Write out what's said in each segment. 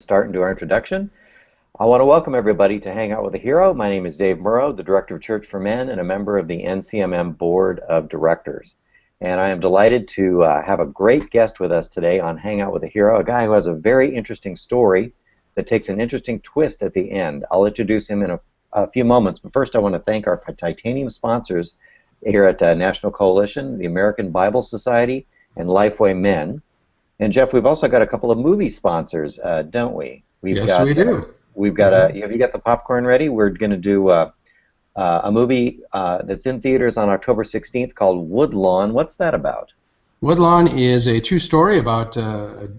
Start into our introduction. I want to welcome everybody to Hang Out with a Hero. My name is Dave Murrow, the Director of Church for Men and a member of the NCMM Board of Directors. And I am delighted to have a great guest with us today on Hang Out with a Hero, a guy who has a very interesting story that takes an interesting twist at the end. I'll introduce him in a few moments, but first I want to thank our titanium sponsors here at National Coalition, the American Bible Society, and Lifeway Men. And Jeff, we've also got a couple of movie sponsors, don't we? Yes, we do. We've got have you got the popcorn ready? We're going to do a movie that's in theaters on October 16th called Woodlawn. What's that about? Woodlawn is a true story about an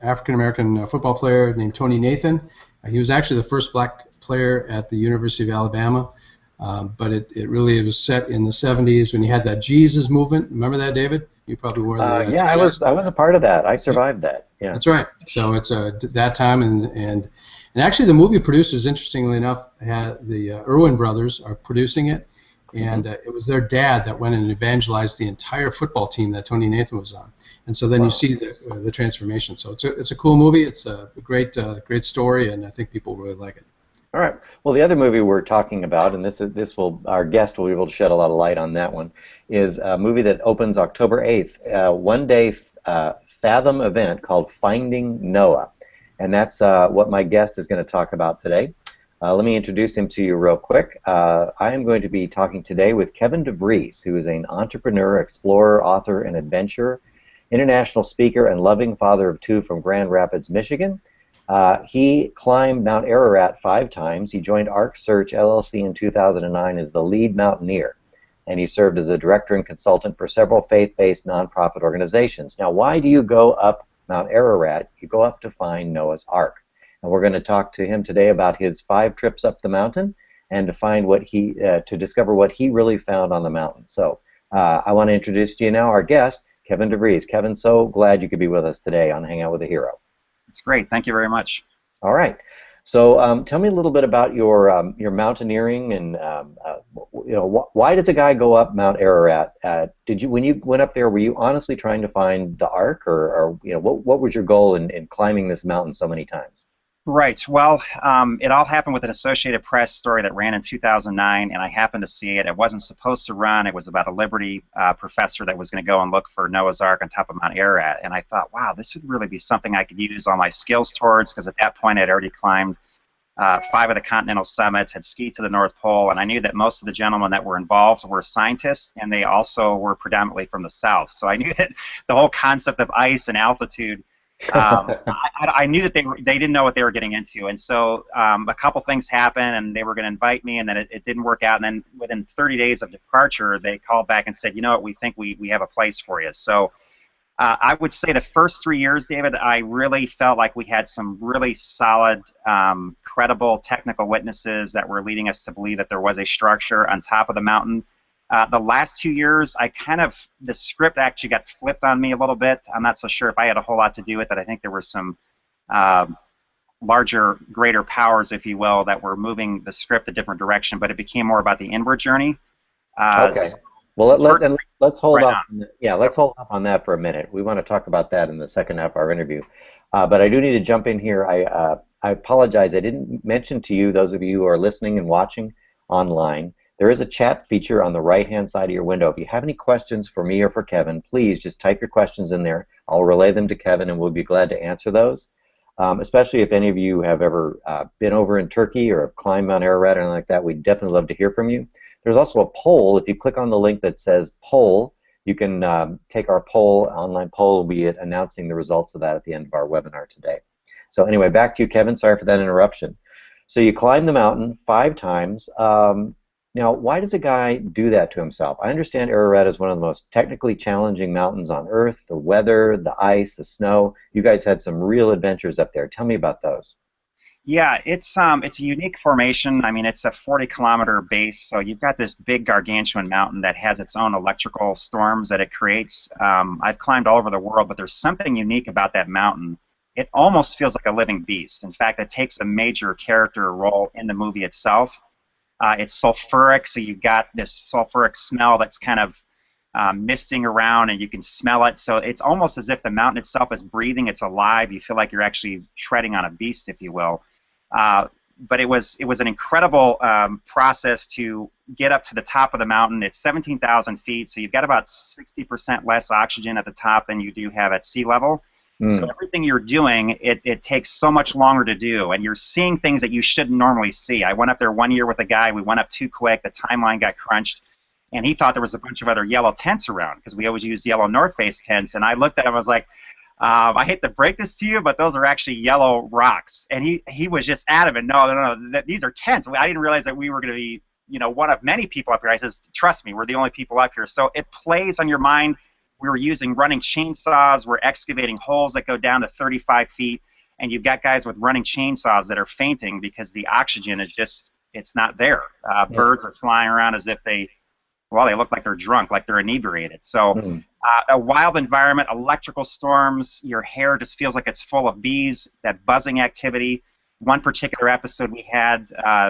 African-American football player named Tony Nathan. He was actually the first black player at the University of Alabama, but it really was set in the 70s when you had that Jesus movement. Remember that, David? You probably were there. Yeah, I was a part of that. I survived that. Yeah, that's right. So it's that time, and actually the movie producers, interestingly enough, had the Irwin brothers are producing it, and it was their dad that went and evangelized the entire football team that Tony Nathan was on, and so then you see the transformation. So it's a cool movie. It's a great story, and I think people really like it. All right. Well, the other movie we're talking about, and our guest will be able to shed a lot of light on that one, is a movie that opens October 8th, one-day Fathom event called Finding Noah, and that's what my guest is going to talk about today. Let me introduce him to you real quick. I am going to be talking today with Kevin DeVries, who is an entrepreneur, explorer, author, and adventurer, international speaker, and loving father of two from Grand Rapids, Michigan. He climbed Mount Ararat 5 times. He joined Arc Search LLC in 2009 as the lead mountaineer, and he served as a director and consultant for several faith-based nonprofit organizations. Now, why do you go up Mount Ararat? You go up to find Noah's Ark, and we're going to talk to him today about his 5 trips up the mountain and to find to discover what he really found on the mountain. So, I want to introduce to you now our guest, Kevin DeVries. Kevin, so glad you could be with us today on Hang Out with a Hero. It's great. Thank you very much. All right. So tell me a little bit about your mountaineering and why does a guy go up Mount Ararat? When you went up there, were you honestly trying to find the Ark, or what was your goal in climbing this mountain so many times? Right. Well, it all happened with an Associated Press story that ran in 2009, and I happened to see it. It wasn't supposed to run. It was about a Liberty professor that was going to go and look for Noah's Ark on top of Mount Ararat, and I thought, wow, this would really be something I could use all my skills towards, because at that point I'd already climbed 5 of the continental summits, had skied to the North Pole, and I knew that most of the gentlemen that were involved were scientists, and they also were predominantly from the South. So I knew that the whole concept of ice and altitude, I knew that they didn't know what they were getting into, and so a couple things happened, and they were going to invite me, and then it didn't work out, and then within 30 days of departure, they called back and said, you know what, we think we have a place for you. So I would say the first 3 years, David, I really felt like we had some really solid, credible technical witnesses that were leading us to believe that there was a structure on top of the mountain. The last 2 years, the script actually got flipped on me a little bit. I'm not so sure if I had a whole lot to do with it. I think there were some larger, greater powers, if you will, that were moving the script a different direction, but it became more about the inward journey. Okay. Well, let's hold off. Yeah, let's hold off on that for a minute. We want to talk about that in the second half of our interview. But I do need to jump in here. I apologize. I didn't mention to you, those of you who are listening and watching online, there is a chat feature on the right-hand side of your window. If you have any questions for me or for Kevin, please just type your questions in there. I'll relay them to Kevin, and we'll be glad to answer those, especially if any of you have ever been over in Turkey or have climbed Mount Ararat or anything like that. We'd definitely love to hear from you. There's also a poll. If you click on the link that says poll, you can take our poll, online poll. We'll be announcing the results of that at the end of our webinar today. So anyway, back to you, Kevin. Sorry for that interruption. So you climbed the mountain 5 times. Now, why does a guy do that to himself? I understand Ararat is one of the most technically challenging mountains on Earth. The weather, the ice, the snow. You guys had some real adventures up there. Tell me about those. Yeah, it's a unique formation. I mean, it's a 40-kilometer base, so you've got this big gargantuan mountain that has its own electrical storms that it creates. I've climbed all over the world, but there's something unique about that mountain. It almost feels like a living beast. In fact, it takes a major character role in the movie itself. It's sulfuric, so you've got this sulfuric smell that's kind of misting around, and you can smell it. So it's almost as if the mountain itself is breathing. It's alive. You feel like you're actually treading on a beast, if you will. But it was an incredible process to get up to the top of the mountain. It's 17,000 feet, so you've got about 60% less oxygen at the top than you do have at sea level. So everything you're doing, it takes so much longer to do, and you're seeing things that you shouldn't normally see. I went up there one year with a guy. We went up too quick. The timeline got crunched, and he thought there was a bunch of other yellow tents around because we always use yellow North Face tents. And I looked at him, I was like, I hate to break this to you, but those are actually yellow rocks. And he was just adamant, no, these are tents. I didn't realize that we were going to be, one of many people up here. I says, trust me, we're the only people up here. So it plays on your mind. We were using running chainsaws. We're excavating holes that go down to 35 feet. And you've got guys with running chainsaws that are fainting because the oxygen is just, it's not there. Birds are flying around as if they look like they're drunk, like they're inebriated. So a wild environment, electrical storms, your hair just feels like it's full of bees, that buzzing activity. One particular episode we had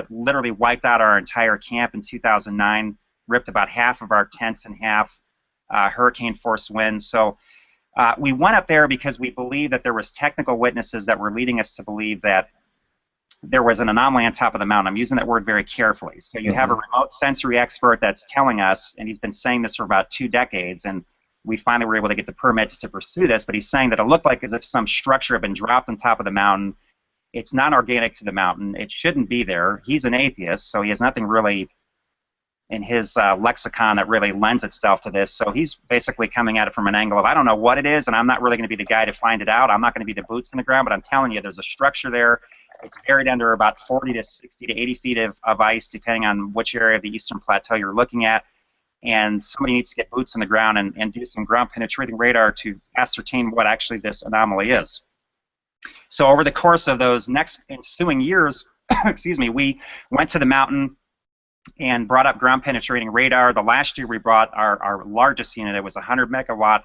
literally wiped out our entire camp in 2009, ripped about half of our tents in half, hurricane force winds. So we went up there because we believed that there was technical witnesses that were leading us to believe that there was an anomaly on top of the mountain. I'm using that word very carefully. So you have a remote sensory expert that's telling us, and he's been saying this for about 2 decades, and we finally were able to get the permits to pursue this, but he's saying that it looked like as if some structure had been dropped on top of the mountain. It's not organic to the mountain. It shouldn't be there. He's an atheist, so he has nothing really in his lexicon that really lends itself to this. So he's basically coming at it from an angle of, I don't know what it is, and I'm not really going to be the guy to find it out. I'm not going to be the boots in the ground, but I'm telling you, there's a structure there. It's buried under about 40 to 60 to 80 feet of ice, depending on which area of the Eastern Plateau you're looking at. And somebody needs to get boots in the ground and do some ground-penetrating radar to ascertain what actually this anomaly is. So over the course of those next ensuing years, excuse me, we went to the mountain and brought up ground-penetrating radar. The last year we brought our largest unit. It was 100 megawatt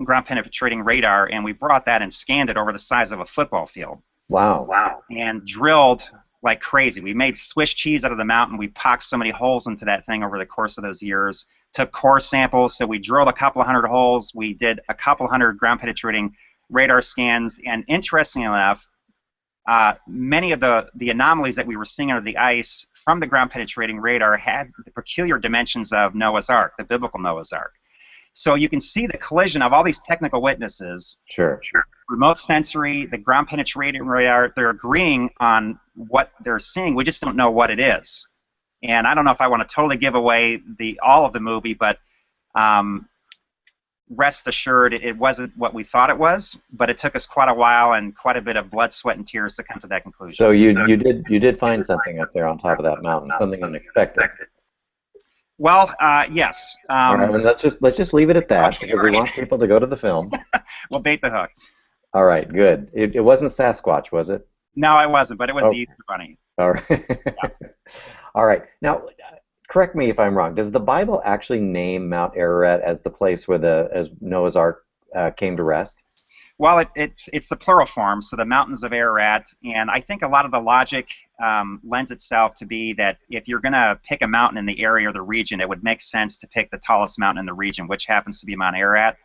ground-penetrating radar, and we brought that and scanned it over the size of a football field. Wow. And drilled like crazy. We made Swiss cheese out of the mountain. We pocked so many holes into that thing over the course of those years. Took core samples, so we drilled a couple of hundred holes. We did a couple hundred ground-penetrating radar scans, and interestingly enough, many of the anomalies that we were seeing under the ice from the ground-penetrating radar had the peculiar dimensions of Noah's Ark, the biblical Noah's Ark. So you can see the collision of all these technical witnesses. Sure. Remote sensory, the ground-penetrating radar, they're agreeing on what they're seeing. We just don't know what it is. And I don't know if I want to totally give away all of the movie, but rest assured it wasn't what we thought it was, but it took us quite a while and quite a bit of blood, sweat, and tears to come to that conclusion. So you did find something up there on top of that mountain, something unexpected. Well, yes. All right, well, let's just leave it at that, because we want people to go to the film. We'll bait the hook. All right, good. It wasn't Sasquatch, was it? No, it wasn't, but it was the Easter Bunny. All right. Yeah. All right. Now, correct me if I'm wrong. Does the Bible actually name Mount Ararat as the place where as Noah's Ark came to rest? Well, it's the plural form, so the mountains of Ararat, and I think a lot of the logic lends itself to be that if you're going to pick a mountain in the area or the region, it would make sense to pick the tallest mountain in the region, which happens to be Mount Ararat.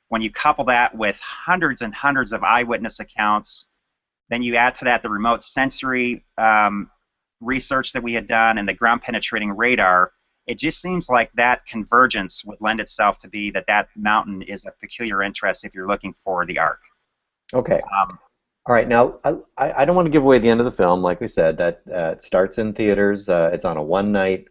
When you couple that with hundreds and hundreds of eyewitness accounts, then you add to that the remote sensory research that we had done and the ground-penetrating radar, it just seems like that convergence would lend itself to be that mountain is of peculiar interest if you're looking for the Ark. Okay. All right. Now, I don't want to give away the end of the film. Like we said, that starts in theaters. It's on a one-day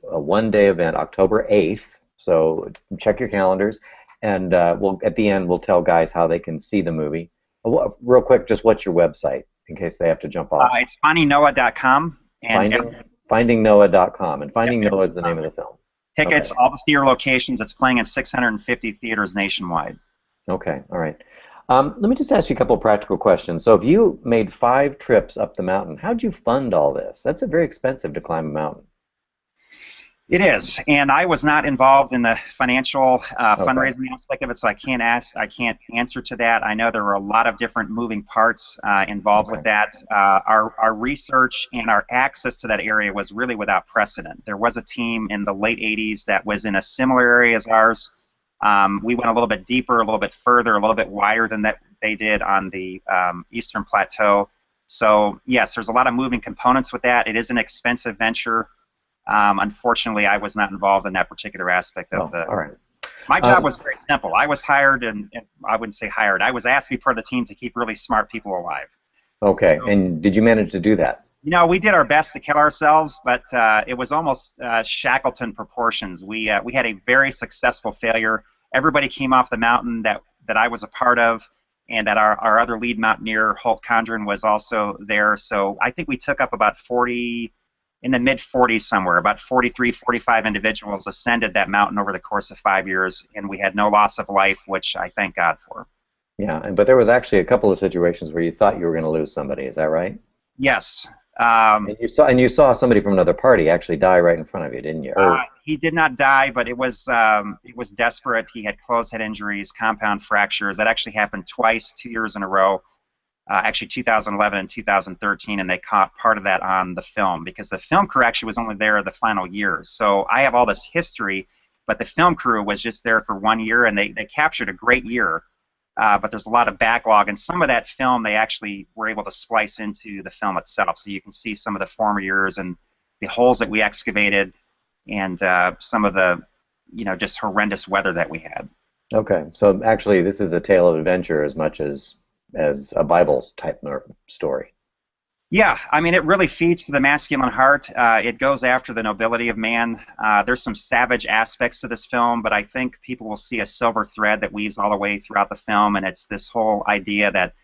event, October 8th. So check your calendars. And at the end, we'll tell guys how they can see the movie. Real quick, just what's your website in case they have to jump off? It's findingnoah.com. Findingnoah.com. And Finding Noah is the name of the film. Tickets, all the theater locations. It's playing in 650 theaters nationwide. Okay, all right. Let me just ask you a couple of practical questions. So if you made 5 trips up the mountain, how'd you fund all this? That's very expensive to climb a mountain. It is, and I was not involved in the financial Okay. fundraising aspect of it, so I can't answer to that. I know there were a lot of different moving parts involved with Okay. that. Our research and our access to that area was really without precedent. There was a team in the late '80s that was in a similar area as ours. We went a little bit deeper, a little bit further, a little bit wider than that they did on the Eastern Plateau. So yes, there's a lot of moving components with that. It is an expensive venture. Unfortunately, I was not involved in that particular aspect of Oh, the. all right. My job Um, was very simple. I was hired, and I wouldn't say hired. I was asked to be part of the team to keep really smart people alive. okay. So, And did you manage to do that? we did our best to kill ourselves, but it was almost Shackleton proportions. We had a very successful failure. Everybody came off the mountain that I was a part of, and that our other lead mountaineer, Holt Condren, was also there. So I think we took up about 40, in the mid 40s somewhere, about 43, 45 individuals ascended that mountain over the course of 5 years, and we had no loss of life, which I thank God for. Yeah, but there was actually a couple of situations where you thought you were going to lose somebody. Is that right? Yes. Um, And you saw somebody from another party actually die right in front of you, didn't you? Or he did not die, but it was desperate. He had closed head injuries, compound fractures. That actually happened twice, 2 years in a row. Actually, 2011 and 2013, and they caught part of that on the film because the film crew actually was only there the final year. So I have all this history, but the film crew was just there for 1 year, and they captured a great year. But there's a lot of backlog, and some of that film they actually were able to splice into the film itself. So you can see some of the former years and the holes that we excavated, and some of the, just horrendous weather that we had. okay, so actually this is a tale of adventure as much as a Bible's type story. Yeah, I mean, it really feeds to the masculine heart. It goes after the nobility of man. There's some savage aspects to this film, but I think people will see a silver thread that weaves all the way throughout the film, and it's this whole idea that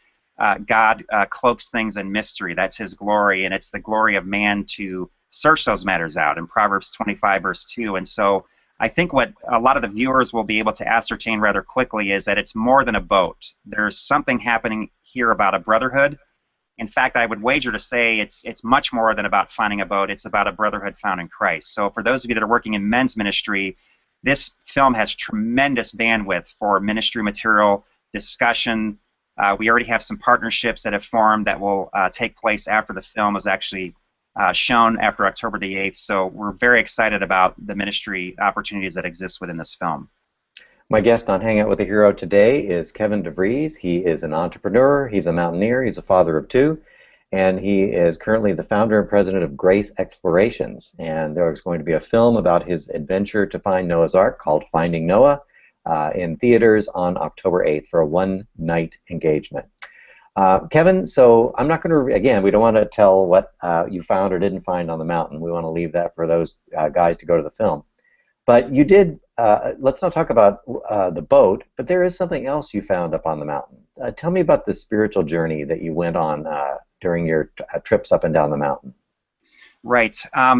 God cloaks things in mystery. That's His glory, and it's the glory of man to search those matters out in Proverbs 25, verse 2. And so I think what a lot of the viewers will be able to ascertain rather quickly is that it's more than a boat. There's something happening here about a brotherhood. In fact, I would wager to say it's much more than about finding a boat. It's about a brotherhood found in Christ. So for those of you that are working in men's ministry, this film has tremendous bandwidth for ministry material, discussion. We already have some partnerships that have formed that will take place after the film is actually shown after October the 8th. So we're very excited about the ministry opportunities that exist within this film. My guest on Hangout with a Hero today is Kevin DeVries. He is an entrepreneur, he's a mountaineer, he's a father of two, and he is currently the founder and president of Grace Explorations. And there is going to be a film about his adventure to find Noah's Ark called Finding Noah in theaters on October 8th for a one-night engagement. Kevin, so I'm not going to, again, we don't want to tell what you found or didn't find on the mountain. We want to leave that for those guys to go to the film. But you did, let's not talk about the boat, but there is something else you found up on the mountain. Tell me about the spiritual journey that you went on during your trips up and down the mountain. Right.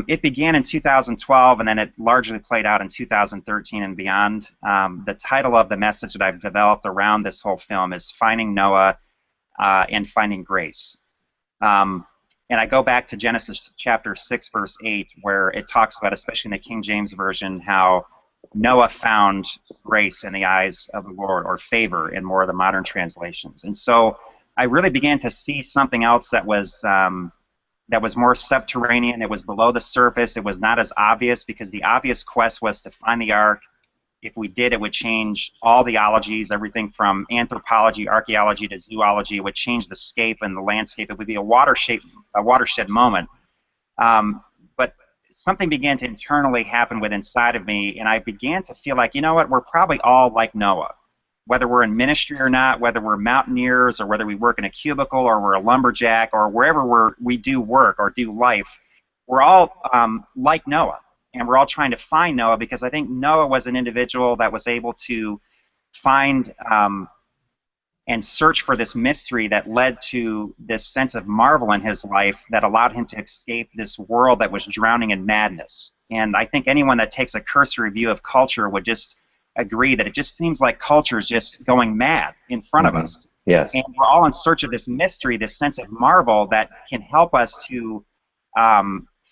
It began in 2012, and then it largely played out in 2013 and beyond. The title of the message that I've developed around this whole film is Finding Noah and Finding Grace. And I go back to Genesis chapter 6, verse 8, where it talks about, especially in the King James Version, how Noah found grace in the eyes of the Lord, or favor in more of the modern translations. And so I really began to see something else that was more subterranean. It was below the surface. It was not as obvious, because the obvious quest was to find the ark. If we did, it would change all the ologies, everything from anthropology, archaeology, to zoology. It would change the scape and the landscape. It would be a watershed moment. But something began to internally happen within inside of me, and I began to feel like, you know what, we're probably all like Noah. Whether we're in ministry or not, whether we're mountaineers, or whether we work in a cubicle, or we're a lumberjack, or wherever we do work or do life, we're all like Noah. And we're all trying to find Noah, because I think Noah was an individual that was able to find and search for this mystery that led to this sense of marvel in his life that allowed him to escape this world that was drowning in madness. And I think anyone that takes a cursory view of culture would just agree that it just seems like culture is just going mad in front of us. Yes. And we're all in search of this mystery, this sense of marvel that can help us to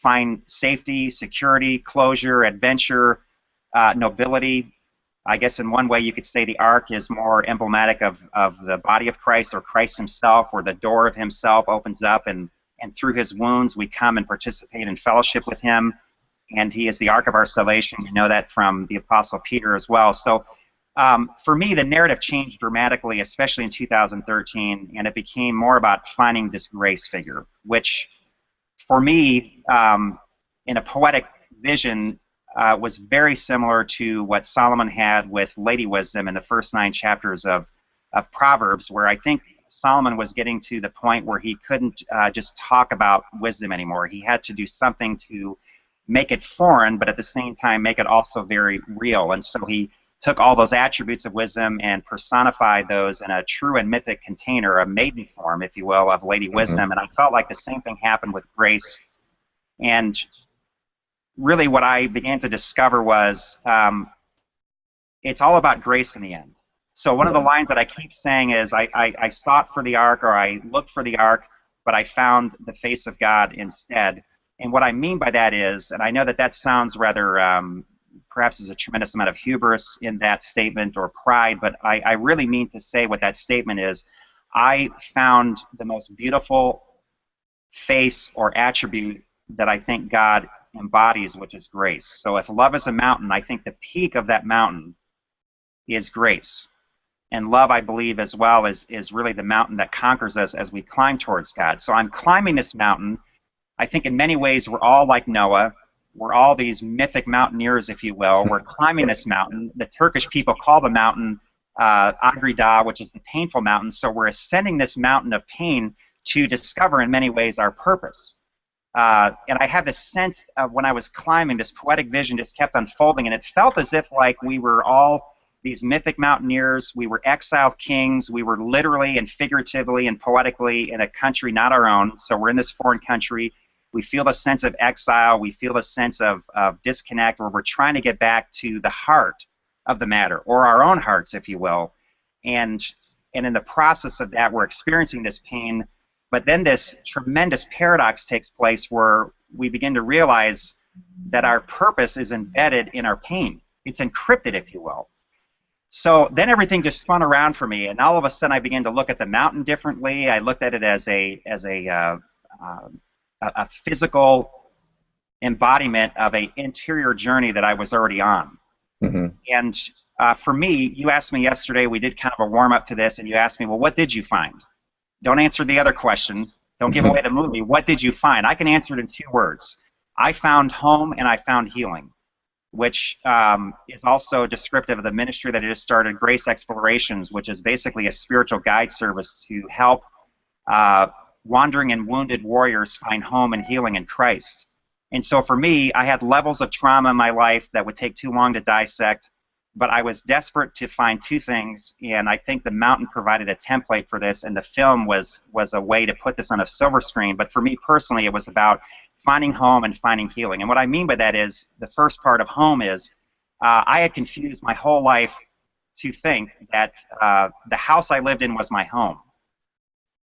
find safety, security, closure, adventure, nobility. I guess in one way you could say the ark is more emblematic of the body of Christ, or Christ himself, where the door of himself opens up, and through his wounds we come and participate in fellowship with him, and he is the ark of our salvation. We know that from the Apostle Peter as well. So for me, the narrative changed dramatically, especially in 2013, and it became more about finding this grace figure, which for me, in a poetic vision, was very similar to what Solomon had with Lady Wisdom in the first 9 chapters of Proverbs, where I think Solomon was getting to the point where he couldn't just talk about wisdom anymore. He had to do something to make it foreign, but at the same time make it also very real. And so he took all those attributes of wisdom and personified those in a true and mythic container, a maiden form, if you will, of Lady Wisdom. And I felt like the same thing happened with grace. And really what I began to discover was it's all about grace in the end. So one of the lines that I keep saying is, I sought for the ark, or I looked for the ark, but I found the face of God instead. And what I mean by that is, and I know that that sounds rather, perhaps there's a tremendous amount of hubris in that statement, or pride, but I really mean to say what that statement is. I found the most beautiful face or attribute that I think God embodies, which is grace. So if love is a mountain, I think the peak of that mountain is grace. And love, I believe, as well, is really the mountain that conquers us as we climb towards God. So I'm climbing this mountain. I think in many ways we're all like Noah. We're all these mythic mountaineers, if you will. We're climbing this mountain. The Turkish people call the mountain Agri Dağ, which is the painful mountain. So we're ascending this mountain of pain to discover in many ways our purpose. And I had this sense of, when I was climbing, this poetic vision just kept unfolding, and it felt as if like we were all these mythic mountaineers. We were exiled kings. We were literally and figuratively and poetically in a country not our own. So we're in this foreign country. We feel a sense of exile. We feel a sense of disconnect, where we're trying to get back to the heart of the matter, or our own hearts, if you will. And in the process of that, we're experiencing this pain. But then this tremendous paradox takes place, where we begin to realize that our purpose is embedded in our pain. It's encrypted, if you will. So then everything just spun around for me, and all of a sudden I began to look at the mountain differently. I looked at it as a physical embodiment of an interior journey that I was already on. Mm-hmm. And for me, you asked me yesterday, we did kind of a warm-up to this, and you asked me, well, what did you find? Don't answer the other question. Don't give away the movie. What did you find? I can answer it in 2 words. I found home, and I found healing, which is also descriptive of the ministry that I just started, Grace Explorations, which is basically a spiritual guide service to help wandering and wounded warriors find home and healing in Christ. And so for me, I had levels of trauma in my life that would take too long to dissect, but I was desperate to find 2 things, and I think the mountain provided a template for this, and the film was a way to put this on a silver screen. But for me personally, it was about finding home and finding healing. And what I mean by that is, the first part of home is, I had confused my whole life to think that the house I lived in was my home.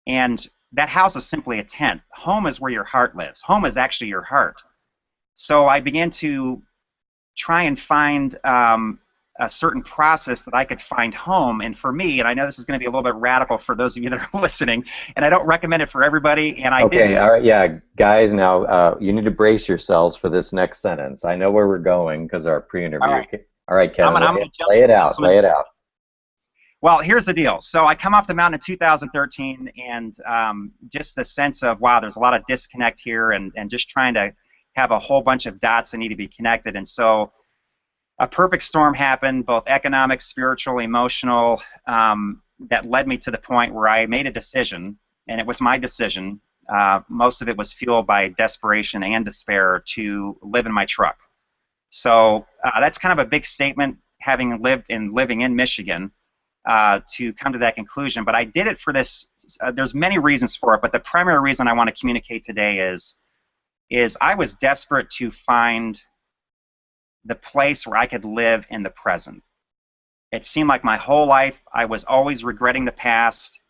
And that house is simply a tent. Home is where your heart lives. Home is actually your heart. So I began to try and find a certain process that I could find home. And for me, and I know this is going to be a little bit radical for those of you that are listening, and I don't recommend it for everybody. And I did. All right, yeah, guys, now you need to brace yourselves for this next sentence. I know where we're going because of our pre-interview. All right, Kevin, lay it out. Lay it out. Well, here's the deal. So I come off the mountain in 2013, and just the sense of, wow, there's a lot of disconnect here, and just trying to have a whole bunch of dots that need to be connected. And so a perfect storm happened, both economic, spiritual, emotional, that led me to the point where I made a decision, and it was my decision. Most of it was fueled by desperation and despair, to live in my truck. So that's kind of a big statement, having living in Michigan, to come to that conclusion. But I did it for this. There's many reasons for it, but the primary reason I want to communicate today is I was desperate to find the place where I could live in the present. It seemed like my whole life I was always regretting the past.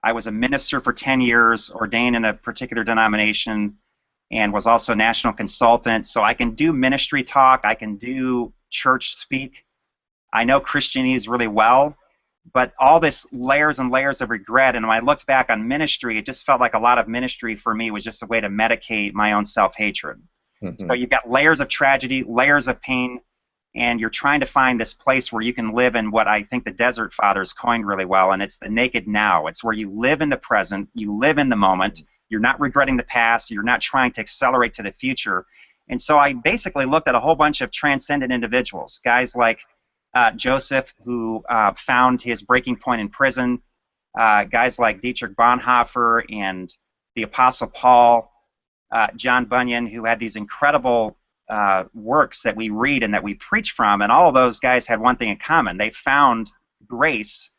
I was a minister for 10 years, ordained in a particular denomination, and was also national consultant. So I can do ministry talk, I can do church speak. I know Christianese really well, but all this layers and layers of regret, and when I looked back on ministry, it just felt like a lot of ministry for me was just a way to medicate my own self-hatred. So you've got layers of tragedy, layers of pain, and you're trying to find this place where you can live in what I think the Desert Fathers coined really well, and it's the naked now. It's where you live in the present, you live in the moment, you're not regretting the past, you're not trying to accelerate to the future. And so I basically looked at a whole bunch of transcendent individuals, guys like Joseph, who found his breaking point in prison, guys like Dietrich Bonhoeffer and the Apostle Paul, John Bunyan, who had these incredible works that we read and that we preach from, and all of those guys had one thing in common. They found grace,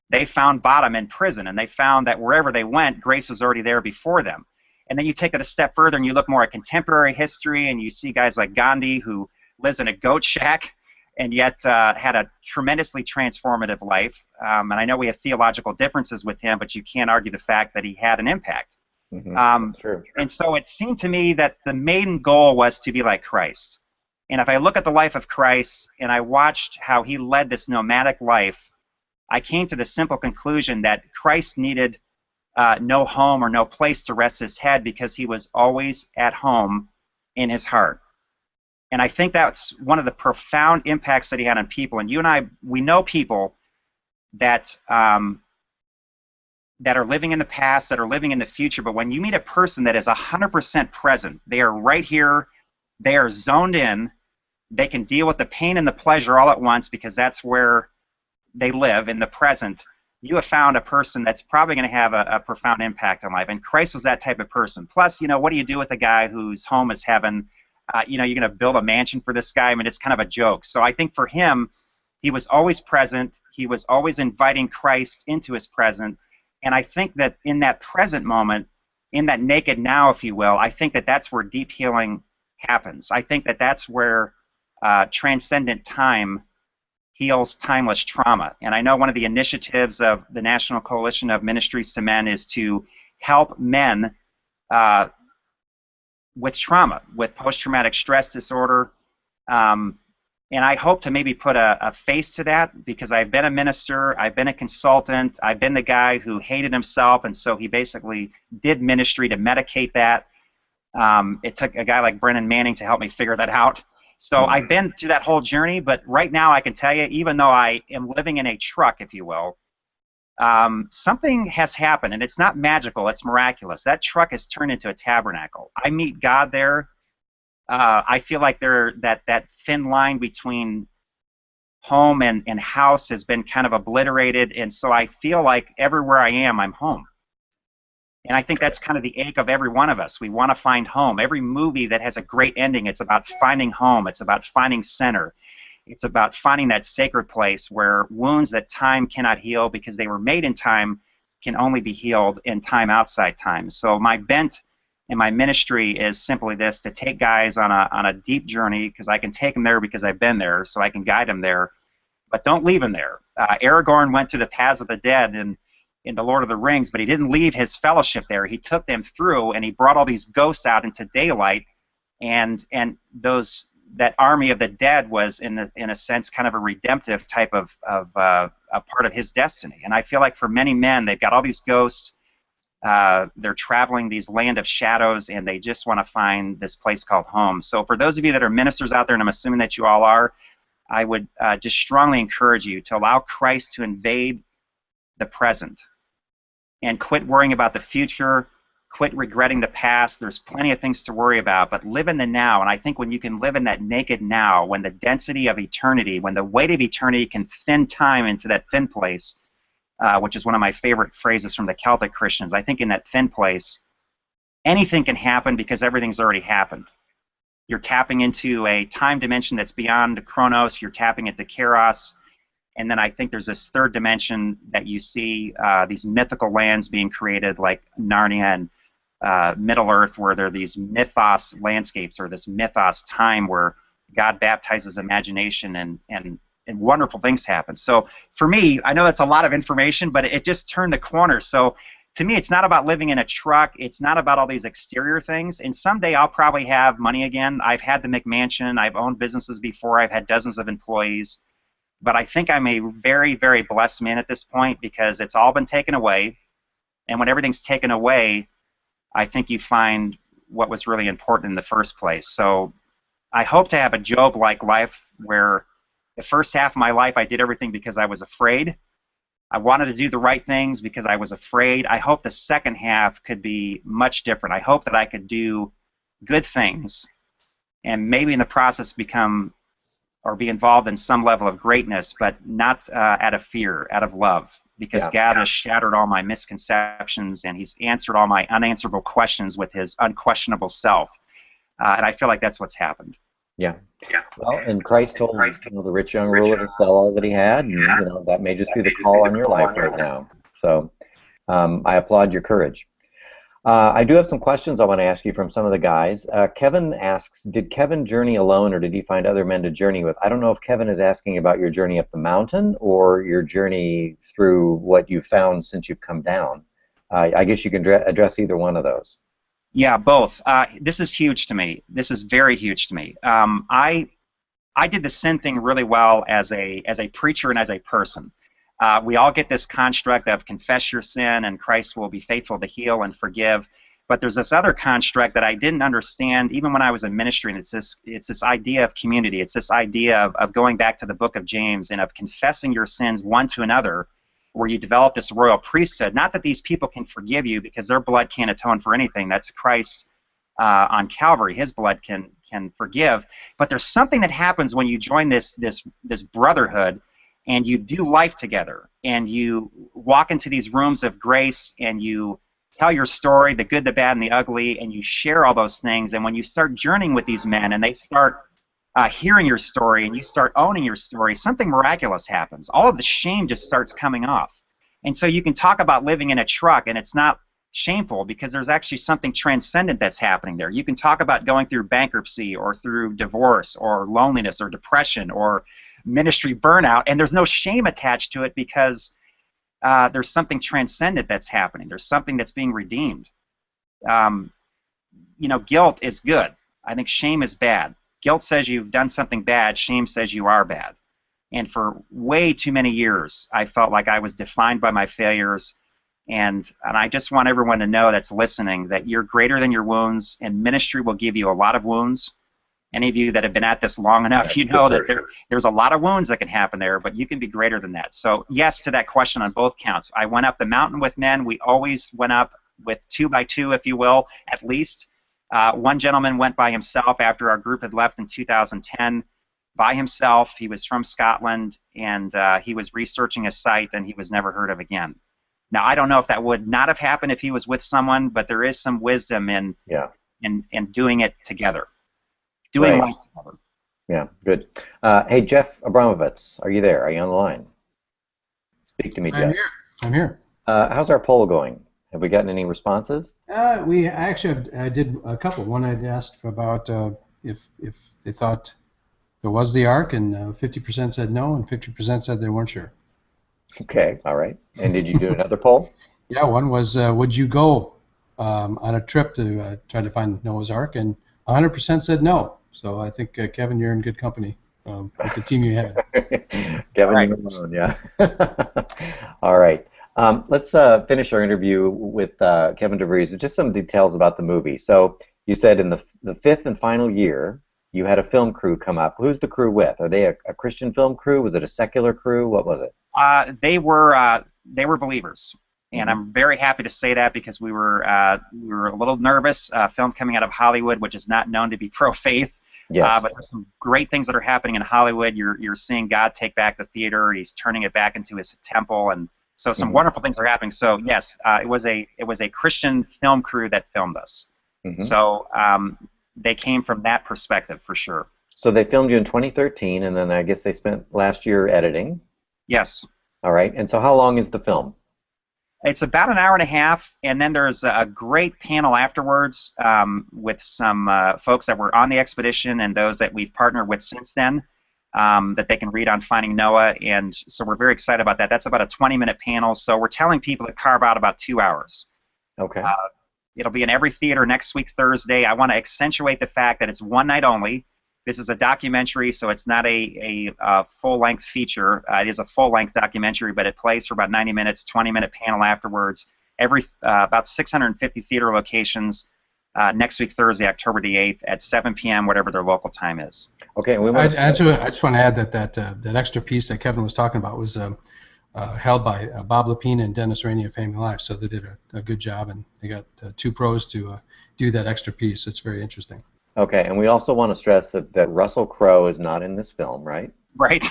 they found bottom in prison, and they found that wherever they went, grace was already there before them. And then you take it a step further and you look more at contemporary history, and you see guys like Gandhi, who lives in a goat shack and yet had a tremendously transformative life. And I know we have theological differences with him, but you can't argue the fact that he had an impact. That's true. And so it seemed to me that the main goal was to be like Christ. And if I look at the life of Christ and I watched how he led this nomadic life, I came to the simple conclusion that Christ needed no home or no place to rest his head because he was always at home in his heart. And I think that's one of the profound impacts that he had on people. And you and I, we know people that that are living in the past, that are living in the future, but when you meet a person that is 100% present, they are right here, they are zoned in, they can deal with the pain and the pleasure all at once because that's where they live, in the present, you have found a person that's probably going to have a profound impact on life. And Christ was that type of person. Plus, you know, what do you do with a guy whose home is heaven? You know, you're going to build a mansion for this guy? I mean, it's kind of a joke. So I think for him, he was always present, he was always inviting Christ into his present. And I think that in that present moment, in that naked now, if you will, I think that that's where deep healing happens. I think that that's where transcendent time heals timeless trauma. And I know one of the initiatives of the National Coalition of Ministries to Men is to help men with trauma, with post-traumatic stress disorder. And I hope to maybe put a face to that because I've been a minister, I've been a consultant, I've been the guy who hated himself, and so he basically did ministry to medicate that. It took a guy like Brennan Manning to help me figure that out. So I've been through that whole journey, but right now I can tell you, even though I am living in a truck, if you will, something has happened, and it's not magical, it's miraculous. That truck has turned into a tabernacle. I meet God there. I feel like that thin line between home and house has been kind of obliterated, and so I feel like everywhere I am, I'm home. And I think that's kind of the ache of every one of us. We want to find home. Every movie that has a great ending, it's about finding home. It's about finding center. It's about finding that sacred place where wounds that time cannot heal because they were made in time can only be healed in time outside time. So my bent in my ministry is simply this, to take guys on a deep journey, because I can take them there because I've been there, so I can guide them there, but don't leave them there. Aragorn went through the paths of the dead in The Lord of the Rings, but he didn't leave his fellowship there. He took them through, and he brought all these ghosts out into daylight, and that army of the dead was, in a sense, kind of a redemptive type of a part of his destiny. And I feel like for many men, they've got all these ghosts. They're traveling these land of shadows, and they just want to find this place called home. So for those of you that are ministers out there, and I'm assuming that you all are, I would just strongly encourage you to allow Christ to invade the present and quit worrying about the future, quit regretting the past. There's plenty of things to worry about, but live in the now. And I think when you can live in that naked now, when the density of eternity, when the weight of eternity can thin time into that thin place, which is one of my favorite phrases from the Celtic Christians. I think in that thin place, anything can happen because everything's already happened. You're tapping into a time dimension that's beyond Chronos. You're tapping into Kairos. And then I think there's this third dimension that you see these mythical lands being created like Narnia and Middle-earth, where there are these mythos landscapes, or this mythos time where God baptizes imagination and wonderful things happen. So for me, I know that's a lot of information, but it just turned the corner. So to me, it's not about living in a truck. It's not about all these exterior things. And someday I'll probably have money again. I've had the McMansion. I've owned businesses before. I've had dozens of employees. But I think I'm a very, very blessed man at this point because it's all been taken away. And when everything's taken away, I think you find what was really important in the first place. So I hope to have a Job-like life where the first half of my life I did everything because I was afraid. I wanted to do the right things because I was afraid. I hope the second half could be much different. I hope that I could do good things and maybe in the process become or be involved in some level of greatness, but not out of fear, out of love, because God has shattered all my misconceptions and He's answered all my unanswerable questions with His unquestionable self. And I feel like that's what's happened. Yeah. Well, and Christ told the rich young ruler to sell all that he had, and that may just be the call on your life right now. So I applaud your courage. I do have some questions I want to ask you from some of the guys. Kevin asks, did Kevin journey alone, or did he find other men to journey with? I don't know if Kevin is asking about your journey up the mountain or your journey through what you've found since you've come down. I guess you can address either one of those. Yeah, both. This is huge to me. This is very huge to me. I did the sin thing really well as a preacher and as a person. We all get this construct of confess your sin and Christ will be faithful to heal and forgive. But there's this other construct that I didn't understand even when I was in ministry, and it's this idea of community. It's this idea of going back to the book of James and of confessing your sins one to another, where you develop this royal priesthood. Not that these people can forgive you because their blood can't atone for anything. That's Christ on Calvary. His blood can forgive. But there's something that happens when you join this brotherhood and you do life together and you walk into these rooms of grace and you tell your story, the good, the bad, and the ugly, and you share all those things. And when you start journeying with these men and they start hearing your story and you start owning your story, something miraculous happens. All of the shame just starts coming off. And so you can talk about living in a truck and it's not shameful because there's actually something transcendent that's happening there. You can talk about going through bankruptcy or through divorce or loneliness or depression or ministry burnout, and there's no shame attached to it because there's something transcendent that's happening. There's something that's being redeemed. Guilt is good. I think shame is bad. Guilt says you've done something bad. Shame says you are bad. And for way too many years, I felt like I was defined by my failures. And I just want everyone to know that's listening that you're greater than your wounds, and ministry will give you a lot of wounds. Any of you that have been at this long enough, you know that there's a lot of wounds that can happen there, but you can be greater than that. So yes to that question on both counts. I went up the mountain with men. We always went up with 2 by 2, if you will, at least. One gentleman went by himself after our group had left in 2010 by himself. He was from Scotland, and he was researching a site, and he was never heard of again. Now, I don't know if that would not have happened if he was with someone, but there is some wisdom in doing it together. Doing life together. Yeah, good. Hey, Jeff Abramovitz, are you there? Are you on the line? Speak to me, Jeff. I'm here. How's our poll going? Have we gotten any responses? I did a couple. One I asked about if they thought it was the Ark, and 50% said no, and 50% said they weren't sure. Okay, all right. And did you do another poll? Yeah, one was, would you go on a trip to try to find Noah's Ark? And 100% said no. So I think, Kevin, you're in good company with the team you had. Kevin, you're alone, yeah. All right. Let's finish our interview with Kevin DeVries. Just some details about the movie. So you said in the fifth and final year, you had a film crew come up. Who's the crew with? Are they a Christian film crew? Was it a secular crew? What was it? They were believers, and I'm very happy to say that because we were a little nervous. Film coming out of Hollywood, which is not known to be pro-faith. Yes. But there's some great things that are happening in Hollywood. You're seeing God take back the theater. He's turning it back into His temple, and so some wonderful things are happening. So yes, it was a Christian film crew that filmed us. So they came from that perspective for sure. So they filmed you in 2013, and then I guess they spent last year editing. Yes. All right. And so how long is the film? It's about an hour and a half, and then there's a great panel afterwards with some folks that were on the expedition and those that we've partnered with since then. that they can read on Finding Noah, and so we're very excited about that. That's about a 20-minute panel, so we're telling people to carve out about 2 hours. Okay. It'll be in every theater next week, Thursday. I want to accentuate the fact that it's one night only. This is a documentary, so it's not a full-length feature. It is a full-length documentary, but it plays for about 90 minutes, 20-minute panel afterwards. About 650 theater locations next week, Thursday, October the 8th at 7 p.m., whatever their local time is. Okay. I just want to add that extra piece that Kevin was talking about was held by Bob Lapine and Dennis Rainey of Family Life, so they did a good job, and they got 2 pros to do that extra piece. It's very interesting. Okay, and we also want to stress that Russell Crowe is not in this film, right? Right.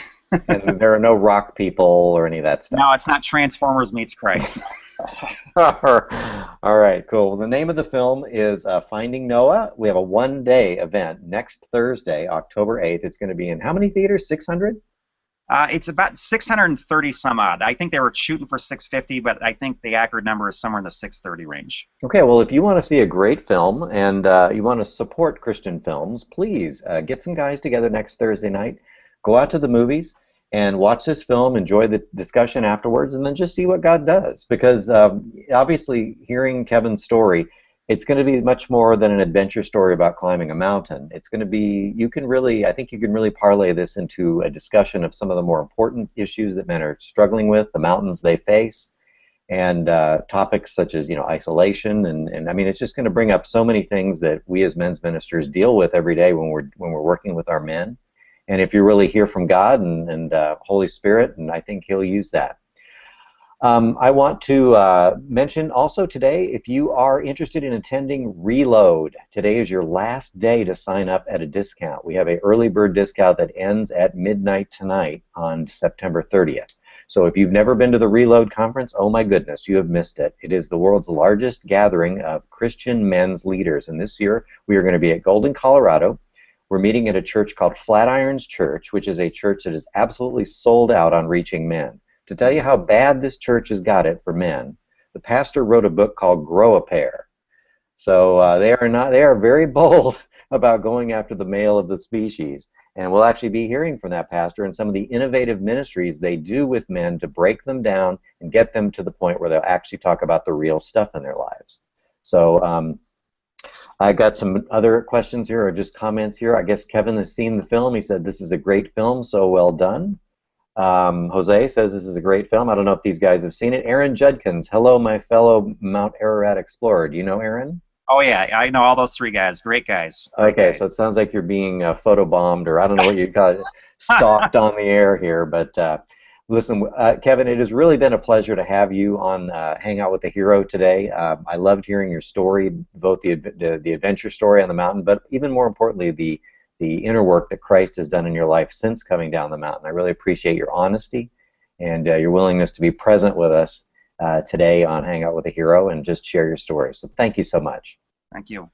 And there are no rock people or any of that stuff. No, it's not Transformers meets Christ. All right, cool. Well, the name of the film is Finding Noah. We have a one-day event next Thursday, October 8th. It's going to be in how many theaters? 600? It's about 630 some odd. I think they were shooting for 650, but I think the accurate number is somewhere in the 630 range. Okay, well, if you want to see a great film and you want to support Christian films, please get some guys together next Thursday night, go out to the movies, and watch this film, enjoy the discussion afterwards, and then just see what God does. Because obviously, hearing Kevin's story, it's going to be much more than an adventure story about climbing a mountain. It's going to be, I think you can really parlay this into a discussion of some of the more important issues that men are struggling with, the mountains they face, and topics such as, isolation. And I mean, it's just going to bring up so many things that we as men's ministers deal with every day when we're working with our men. And if you really hear from God and Holy Spirit, and I think He'll use that. I want to mention also today, if you are interested in attending Reload, today is your last day to sign up at a discount. We have an early bird discount that ends at midnight tonight on September 30th. So if you've never been to the Reload conference, oh my goodness, you have missed it. It is the world's largest gathering of Christian men's leaders. And this year, we are going to be at Golden, Colorado. We're meeting at a church called Flatirons Church, which is a church that is absolutely sold out on reaching men. To tell you how bad this church has got it for men, the pastor wrote a book called Grow a Pair. So they are very bold about going after the male of the species. And we'll actually be hearing from that pastor and some of the innovative ministries they do with men to break them down and get them to the point where they'll actually talk about the real stuff in their lives. So I got some other questions here, or just comments here. I guess Kevin has seen the film. He said, this is a great film, so well done. Jose says this is a great film. I don't know if these guys have seen it. Aaron Judkins, hello, my fellow Mount Ararat explorer. Do you know Aaron? Oh, yeah, I know all those 3 guys. Great guys. Okay, so it sounds like you're being photobombed, or I don't know what you got, stalked on the air here. But listen, Kevin, it has really been a pleasure to have you on Hangout with the Hero today. I loved hearing your story, both the adventure story on the mountain, but even more importantly, the inner work that Christ has done in your life since coming down the mountain. I really appreciate your honesty and your willingness to be present with us today on Hangout with a Hero and just share your story. So thank you so much. Thank you.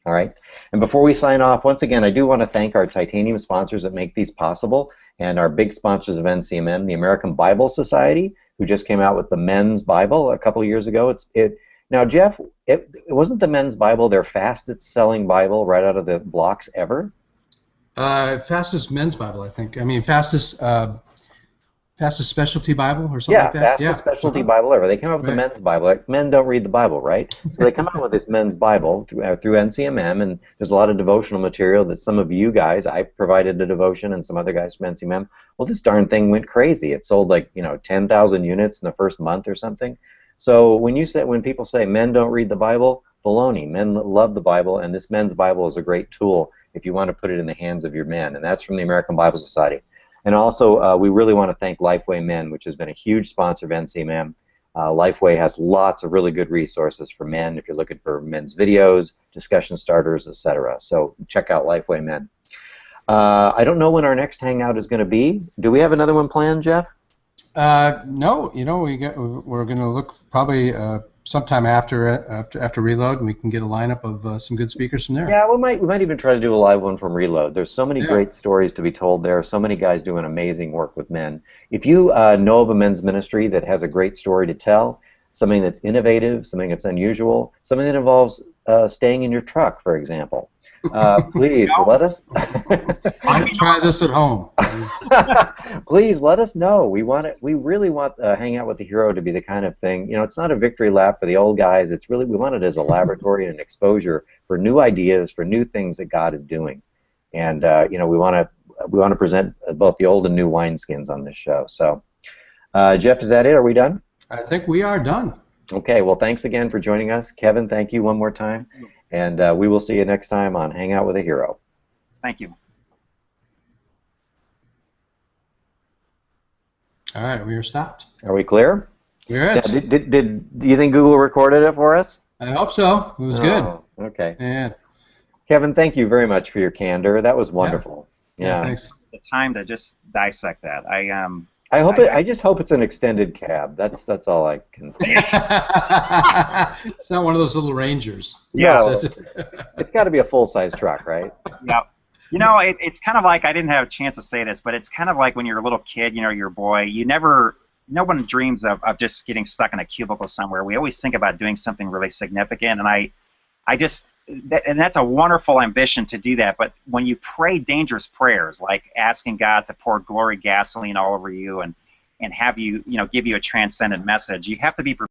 All right. And before we sign off, once again, I do want to thank our titanium sponsors that make these possible, and our big sponsors of NCMM, the American Bible Society, who just came out with the Men's Bible a couple of years ago. Now, Jeff, it wasn't the Men's Bible their fastest selling Bible right out of the blocks ever? Fastest men's Bible, I think. I mean, fastest specialty Bible or something like that. Fastest specialty Bible ever. They came up with the Men's Bible. Like, men don't read the Bible, right? So they come out with this Men's Bible through NCMM, and there's a lot of devotional material that some of you guys, I provided a devotion, and some other guys from NCMM. Well, this darn thing went crazy. It sold like 10,000 units in the first month or something. So when people say men don't read the Bible, baloney. Men love the Bible, and this Men's Bible is a great tool if you want to put it in the hands of your men, and that's from the American Bible Society. And also, we really want to thank Lifeway Men, which has been a huge sponsor of NCMM. Lifeway has lots of really good resources for men if you're looking for men's videos, discussion starters, etc. So check out Lifeway Men. I don't know when our next hangout is going to be. Do we have another one planned, Jeff? No, we're going to look probably sometime after Reload, and we can get a lineup of some good speakers from there. Yeah, we might even try to do a live one from Reload. There's so many great stories to be told there. So many guys doing amazing work with men. If you know of a men's ministry that has a great story to tell, something that's innovative, something that's unusual, something that involves staying in your truck, for example. Please let us. Try this at home. Please let us know. We want it. We really want Hangout with the Hero to be the kind of thing. You know, it's not a victory lap for the old guys. It's really, we want it as a laboratory and an exposure for new ideas, for new things that God is doing. And you know, we want to present both the old and new wineskins on this show. So, Jeff, is that it? Are we done? I think we are done. Okay. Well, thanks again for joining us, Kevin. Thank you one more time, and we will see you next time on Hangout with a Hero. Thank you. All right, we are stopped. Are we clear? We're it. Yeah, do you think Google recorded it for us? I hope so. It was good. Okay. Yeah. Kevin, thank you very much for your candor. That was wonderful. Yeah, thanks. The time to just dissect that. I just hope it's an extended cab. That's all I can think. It's not one of those little Rangers. No, it's got to be a full-size truck, right? Yeah. You know, it's kind of like, I didn't have a chance to say this, but it's kind of like when you're a little kid, you know, you're a boy, no one dreams of just getting stuck in a cubicle somewhere. We always think about doing something really significant, and and that's a wonderful ambition to do that, but when you pray dangerous prayers, like asking God to pour glory gasoline all over you and have you, give you a transcendent message, you have to be prepared